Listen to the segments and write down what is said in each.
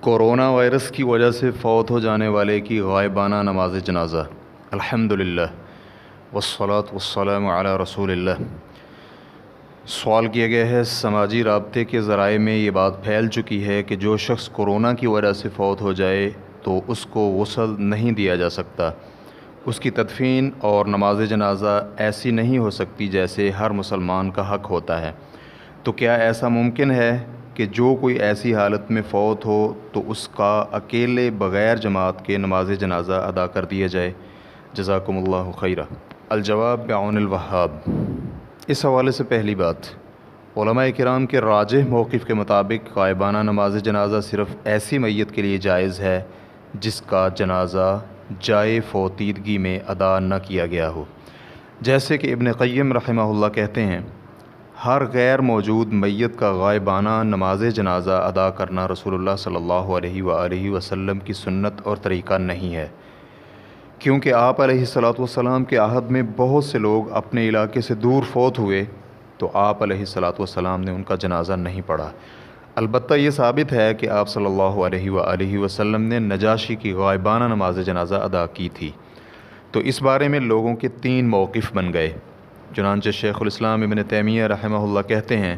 Corona virus کی وجہ سے فوت ہو جانے والے کی غائبانہ نماز جنازہ۔ الحمدللہ والصلاة والسلام علی رسول اللہ۔ سوال کیا گیا ہے، سماجی رابطے کے ذرائع میں یہ بات پھیل چکی ہے کہ جو شخص کورونا کی وجہ سے فوت ہو جائے تو اس کو غسل نہیں دیا جا سکتا، اس کی تدفین اور نماز جنازہ ایسی نہیں ہو سکتی جیسے ہر مسلمان کا حق ہوتا ہے۔ تو کیا ایسا ممکن ہے کہ جو کوئی ایسی حالت میں فوت ہو تو اس کا اکیلے بغیر جماعت کے نماز جنازہ ادا کر دیا جائے؟ جزاکم اللہ خیرہ۔ الجواب بعون الوہاب۔ اس حوالے سے پہلی بات، علماء کرام کے راجح موقف کے مطابق غائبانہ نماز جنازہ صرف ایسی میت کے لیے جائز ہے جس کا جنازہ جائے فوتیدگی میں ادا نہ کیا گیا ہو۔ جیسے کہ ابن قیم رحمہ اللہ کہتے ہیں، ہر غیر موجود میت کا غائبانہ نماز جنازہ ادا کرنا رسول اللہ صلی اللہ علیہ وآلہ وسلم کی سنت اور طریقہ نہیں ہے، کیونکہ آپ علیہ الصلاۃ والسلام کے عہد میں بہت سے لوگ اپنے علاقے سے دور فوت ہوئے تو آپ علیہ الصلاۃ والسلام نے ان کا جنازہ نہیں پڑھا۔ البتہ یہ ثابت ہے کہ آپ صلی اللہ علیہ وآلہ وسلم نے نجاشی کی غائبانہ نماز جنازہ ادا کی تھی۔ تو اس بارے میں لوگوں کے تین موقف بن گئے۔ چنانچہ شیخ الاسلام ابن تیمیہ رحمہ اللہ کہتے ہیں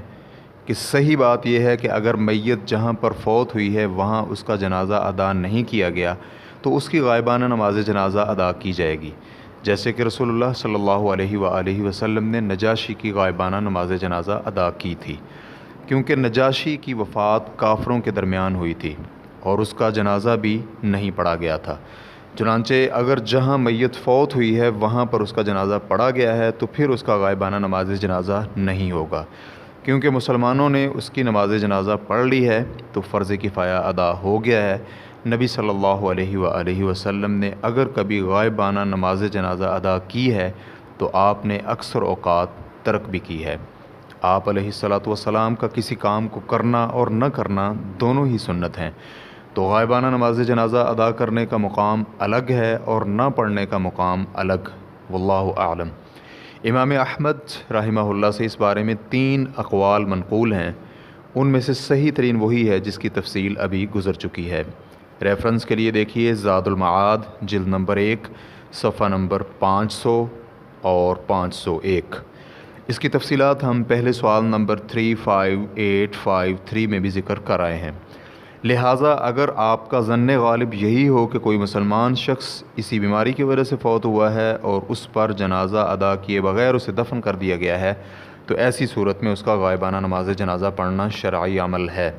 کہ صحیح بات یہ ہے کہ اگر میت جہاں پر فوت ہوئی ہے وہاں اس کا جنازہ ادا نہیں کیا گیا تو اس کی غائبانہ نماز جنازہ ادا کی جائے گی، جیسے کہ رسول اللہ صلی اللہ علیہ وآلہ وسلم نے نجاشی کی غائبانہ نماز جنازہ ادا کی تھی، کیونکہ نجاشی کی وفات کافروں کے درمیان ہوئی تھی اور اس کا جنازہ بھی نہیں پڑھا گیا تھا۔ چنانچہ اگر جہاں میت فوت ہوئی ہے وہاں پر اس کا جنازہ پڑھا گیا ہے تو پھر اس کا غائبانہ نماز جنازہ نہیں ہوگا، کیونکہ مسلمانوں نے اس کی نماز جنازہ پڑھ لی ہے تو فرض کفایہ ادا ہو گیا ہے۔ نبی صلی اللہ علیہ وآلہ وسلم نے اگر کبھی غائبانہ نماز جنازہ ادا کی ہے تو آپ نے اکثر اوقات ترک بھی کی ہے۔ آپ علیہ الصلاۃ والسلام کا کسی کام کو کرنا اور نہ کرنا دونوں ہی سنت ہیں، تو غائبانہ نماز جنازہ ادا کرنے کا مقام الگ ہے اور نہ پڑھنے کا مقام الگ۔ واللہ اعلم۔ امام احمد رحمہ اللہ سے اس بارے میں 3 اقوال منقول ہیں، ان میں سے صحیح ترین وہی ہے جس کی تفصیل ابھی گزر چکی ہے۔ ریفرنس کے لیے دیکھیے زاد المعاد جلد نمبر 1 صفحہ نمبر 500 اور 501۔ اس کی تفصیلات ہم پہلے سوال نمبر 35853 میں بھی ذکر کر آئے ہیں۔ لہٰذا اگر آپ کا ظن غالب یہی ہو کہ کوئی مسلمان شخص اسی بیماری کی وجہ سے فوت ہوا ہے اور اس پر جنازہ ادا کیے بغیر اسے دفن کر دیا گیا ہے تو ایسی صورت میں اس کا غائبانہ نماز جنازہ پڑھنا شرعی عمل ہے۔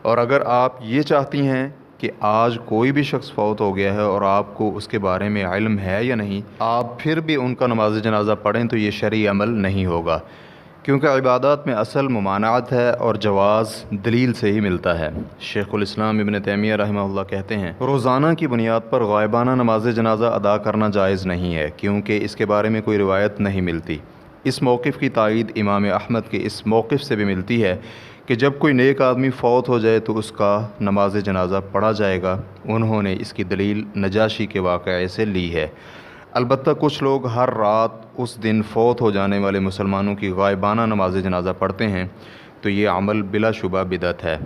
اور اگر آپ یہ چاہتی ہیں کہ آج کوئی بھی شخص فوت ہو گیا ہے اور آپ کو اس کے بارے میں علم ہے یا نہیں، آپ پھر بھی ان کا نماز جنازہ پڑھیں تو یہ شرعی عمل نہیں ہوگا، کیونکہ عبادات میں اصل ممانعت ہے اور جواز دلیل سے ہی ملتا ہے۔ شیخ الاسلام ابن تیمیہ رحمہ اللہ کہتے ہیں، روزانہ کی بنیاد پر غائبانہ نماز جنازہ ادا کرنا جائز نہیں ہے، کیونکہ اس کے بارے میں کوئی روایت نہیں ملتی۔ اس موقف کی تائید امام احمد کے اس موقف سے بھی ملتی ہے کہ جب کوئی نیک آدمی فوت ہو جائے تو اس کا نماز جنازہ پڑھا جائے گا۔ انہوں نے اس کی دلیل نجاشی کے واقعے سے لی ہے۔ البتہ کچھ لوگ ہر رات اس دن فوت ہو جانے والے مسلمانوں کی غائبانہ نماز جنازہ پڑھتے ہیں، تو یہ عمل بلا شبہ بدعت ہے۔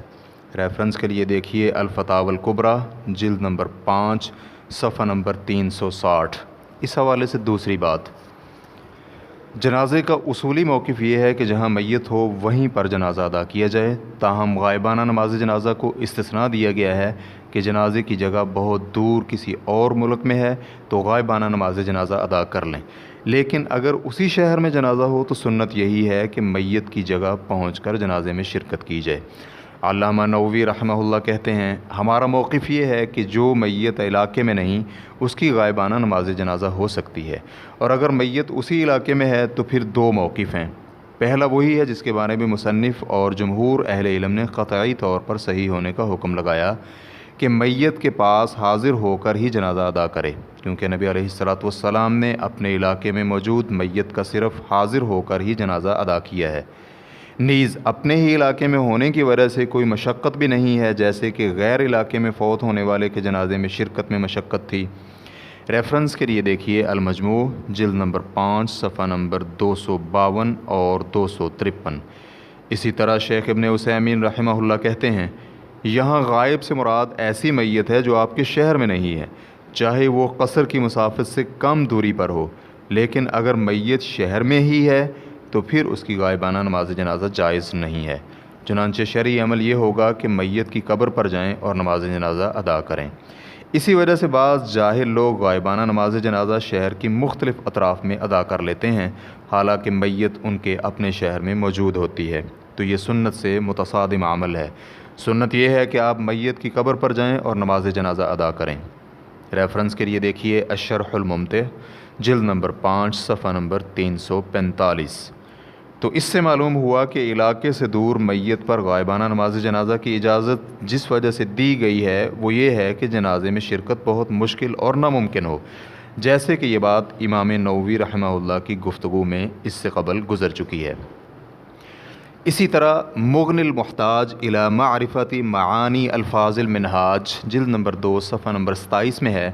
ریفرنس کے لیے دیکھیے الفتاوی الکبریٰ جلد نمبر 5 صفحہ نمبر 360۔ اس حوالے سے دوسری بات، جنازے کا اصولی موقف یہ ہے کہ جہاں میت ہو وہیں پر جنازہ ادا کیا جائے، تاہم غائبانہ نماز جنازہ کو استثناء دیا گیا ہے کہ جنازے کی جگہ بہت دور کسی اور ملک میں ہے تو غائبانہ نماز جنازہ ادا کر لیں، لیکن اگر اسی شہر میں جنازہ ہو تو سنت یہی ہے کہ میت کی جگہ پہنچ کر جنازے میں شرکت کی جائے۔ علامہ نووی رحمہ اللہ کہتے ہیں، ہمارا موقف یہ ہے کہ جو میت علاقے میں نہیں اس کی غائبانہ نماز جنازہ ہو سکتی ہے، اور اگر میت اسی علاقے میں ہے تو پھر 2 موقف ہیں۔ پہلا وہی ہے جس کے بارے میں مصنف اور جمہور اہل علم نے قطعی طور پر صحیح ہونے کا حکم لگایا کہ میت کے پاس حاضر ہو کر ہی جنازہ ادا کرے، کیونکہ نبی علیہ الصلاۃ والسلام نے اپنے علاقے میں موجود میت کا صرف حاضر ہو کر ہی جنازہ ادا کیا ہے۔ نیز اپنے ہی علاقے میں ہونے کی وجہ سے کوئی مشقت بھی نہیں ہے، جیسے کہ غیر علاقے میں فوت ہونے والے کے جنازے میں شرکت میں مشقت تھی۔ ریفرنس کے لیے دیکھیے المجموع جلد نمبر 5 صفحہ نمبر 252 اور 253۔ اسی طرح شیخ ابن عثیمین رحمہ اللہ کہتے ہیں یہاں غائب سے مراد ایسی میت ہے جو آپ کے شہر میں نہیں ہے، چاہے وہ قصر کی مسافت سے کم دوری پر ہو، لیکن اگر میت شہر میں ہی ہے تو پھر اس کی غائبانہ نماز جنازہ جائز نہیں ہے۔ چنانچہ شرعی عمل یہ ہوگا کہ میت کی قبر پر جائیں اور نماز جنازہ ادا کریں۔ اسی وجہ سے بعض جاہل لوگ غائبانہ نماز جنازہ شہر کی مختلف اطراف میں ادا کر لیتے ہیں، حالانکہ میت ان کے اپنے شہر میں موجود ہوتی ہے، تو یہ سنت سے متصادم عمل ہے۔ سنت یہ ہے کہ آپ میت کی قبر پر جائیں اور نماز جنازہ ادا کریں۔ ریفرنس کے لیے دیکھیے الشرح الممتع، جلد نمبر 5 صفحہ نمبر 345۔ تو اس سے معلوم ہوا کہ علاقے سے دور میت پر غائبانہ نماز جنازہ کی اجازت جس وجہ سے دی گئی ہے وہ یہ ہے کہ جنازے میں شرکت بہت مشکل اور ناممکن ہو، جیسے کہ یہ بات امام نووی رحمہ اللہ کی گفتگو میں اس سے قبل گزر چکی ہے۔ اسی طرح مغنی المحتاج الی معرفت معانی الفاظ المنہاج، جلد نمبر 2 صفحہ نمبر 27 میں ہے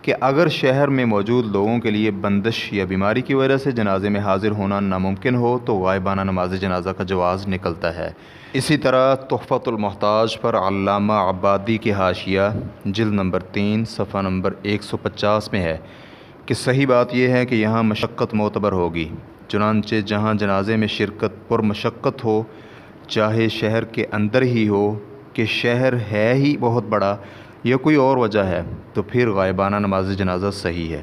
کہ اگر شہر میں موجود لوگوں کے لیے بندش یا بیماری کی وجہ سے جنازے میں حاضر ہونا ناممکن ہو تو غائبانہ نماز جنازہ کا جواز نکلتا ہے۔ اسی طرح تحفۃ المحتاج پر علامہ عبادی کے حاشیہ، جلد نمبر 3 صفحہ نمبر 150 میں ہے کہ صحیح بات یہ ہے کہ یہاں مشقت معتبر ہوگی، چنانچہ جہاں جنازے میں شرکت پر مشقت ہو، چاہے شہر کے اندر ہی ہو کہ شہر ہے ہی بہت بڑا یا کوئی اور وجہ ہے، تو پھر غائبانہ نماز جنازہ صحیح ہے،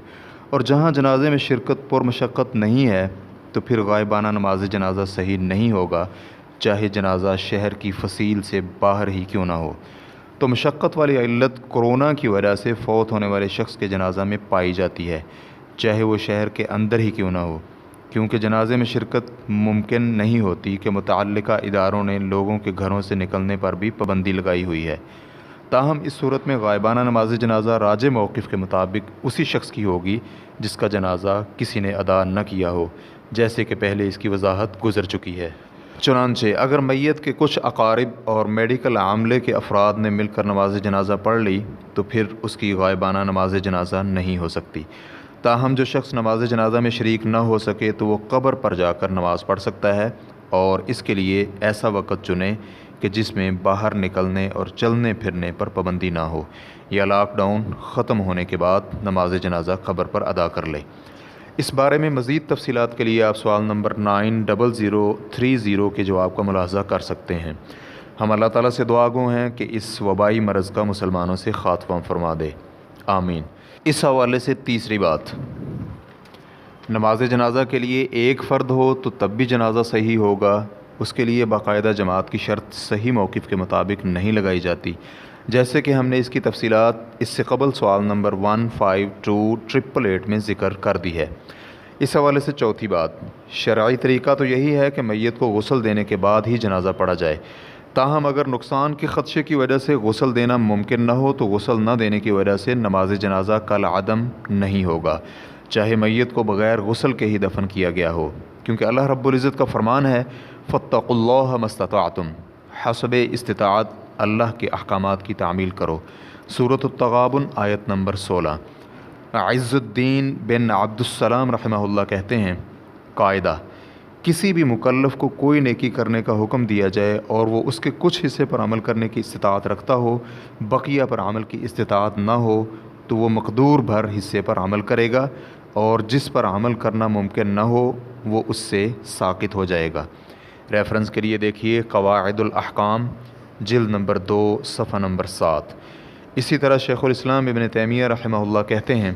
اور جہاں جنازے میں شرکت پر مشقت نہیں ہے تو پھر غائبانہ نماز جنازہ صحیح نہیں ہوگا، چاہے جنازہ شہر کی فصیل سے باہر ہی کیوں نہ ہو۔ تو مشقت والی علت کرونا کی وجہ سے فوت ہونے والے شخص کے جنازہ میں پائی جاتی ہے، چاہے وہ شہر کے اندر ہی کیوں نہ ہو، کیونکہ جنازے میں شرکت ممکن نہیں ہوتی کہ متعلقہ اداروں نے لوگوں کے گھروں سے نکلنے پر بھی پابندی لگائی ہوئی ہے۔ تاہم اس صورت میں غائبانہ نماز جنازہ راجح موقف کے مطابق اسی شخص کی ہوگی جس کا جنازہ کسی نے ادا نہ کیا ہو، جیسے کہ پہلے اس کی وضاحت گزر چکی ہے۔ چنانچہ اگر میت کے کچھ اقارب اور میڈیکل عاملے کے افراد نے مل کر نماز جنازہ پڑھ لی تو پھر اس کی غائبانہ نماز جنازہ نہیں ہو سکتی۔ تاہم جو شخص نماز جنازہ میں شریک نہ ہو سکے تو وہ قبر پر جا کر نماز پڑھ سکتا ہے، اور اس کے لیے ایسا وقت چنے کہ جس میں باہر نکلنے اور چلنے پھرنے پر پابندی نہ ہو، یا لاک ڈاؤن ختم ہونے کے بعد نماز جنازہ قبر پر ادا کر لے۔ اس بارے میں مزید تفصیلات کے لیے آپ سوال نمبر 90030 کے جواب کا ملاحظہ کر سکتے ہیں۔ ہم اللہ تعالیٰ سے دعا گو ہیں کہ اس وبائی مرض کا مسلمانوں سے خاتمہ فرما دے، آمین۔ اس حوالے سے تیسری بات، نماز جنازہ کے لیے ایک فرد ہو تو تب بھی جنازہ صحیح ہوگا، اس کے لیے باقاعدہ جماعت کی شرط صحیح موقف کے مطابق نہیں لگائی جاتی، جیسے کہ ہم نے اس کی تفصیلات اس سے قبل سوال نمبر 152888 میں ذکر کر دی ہے۔ اس حوالے سے چوتھی بات، شرعی طریقہ تو یہی ہے کہ میت کو غسل دینے کے بعد ہی جنازہ پڑھا جائے، تاہم اگر نقصان کے خدشے کی وجہ سے غسل دینا ممکن نہ ہو تو غسل نہ دینے کی وجہ سے نماز جنازہ کالعدم نہیں ہوگا، چاہے میت کو بغیر غسل کے ہی دفن کیا گیا ہو، کیونکہ اللہ رب العزت کا فرمان ہے فاتقوا اللہ ما استطعتم، حسب استطاعت اللہ کے احکامات کی تعمیل کرو، سورۃ التغابن آیت نمبر 16۔ عز الدین بن عبد السلام رحمہ اللہ کہتے ہیں، قاعدہ، کسی بھی مکلف کو کوئی نیکی کرنے کا حکم دیا جائے اور وہ اس کے کچھ حصے پر عمل کرنے کی استطاعت رکھتا ہو، بقیہ پر عمل کی استطاعت نہ ہو، تو وہ مقدور بھر حصے پر عمل کرے گا، اور جس پر عمل کرنا ممکن نہ ہو وہ اس سے ساقط ہو جائے گا۔ ریفرنس کے لیے دیکھیے قواعد الاحکام، جلد نمبر 2 صفحہ نمبر 7۔ اسی طرح شیخ الاسلام ابن تیمیہ رحمہ اللہ کہتے ہیں،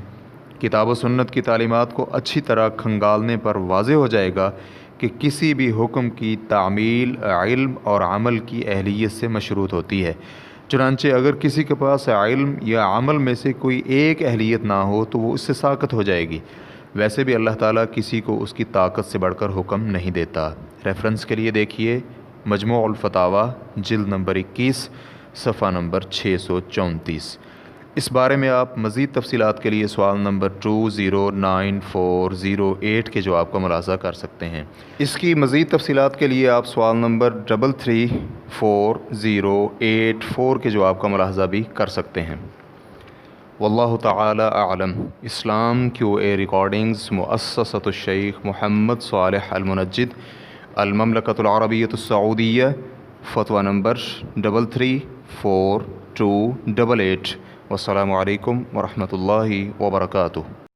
کتاب و سنت کی تعلیمات کو اچھی طرح کھنگالنے پر واضح ہو جائے گا کہ کسی بھی حکم کی تعمیل علم اور عمل کی اہلیت سے مشروط ہوتی ہے، چنانچہ اگر کسی کے پاس علم یا عمل میں سے کوئی ایک اہلیت نہ ہو تو وہ اس سے ساقط ہو جائے گی۔ ویسے بھی اللہ تعالیٰ کسی کو اس کی طاقت سے بڑھ کر حکم نہیں دیتا۔ ریفرنس کے لیے دیکھیے مجموع الفتاویٰ، جلد نمبر 21 صفحہ نمبر 634۔ اس بارے میں آپ مزید تفصیلات کے لیے سوال نمبر 209408 کے جواب کا ملاحظہ کر سکتے ہیں۔ اس کی مزید تفصیلات کے لیے آپ سوال نمبر 33484 کے جواب کا ملاحظہ بھی کر سکتے ہیں۔ واللہ تعالی اعلم۔ اسلام کیو اے ریکارڈنگز، مؤسسۃ الشیخ محمد صالح المنجد، المملکۃ العربیۃ السعودیہ، فتویٰ نمبر 4288. والسلام علیکم ورحمۃ اللہ وبرکاتہ.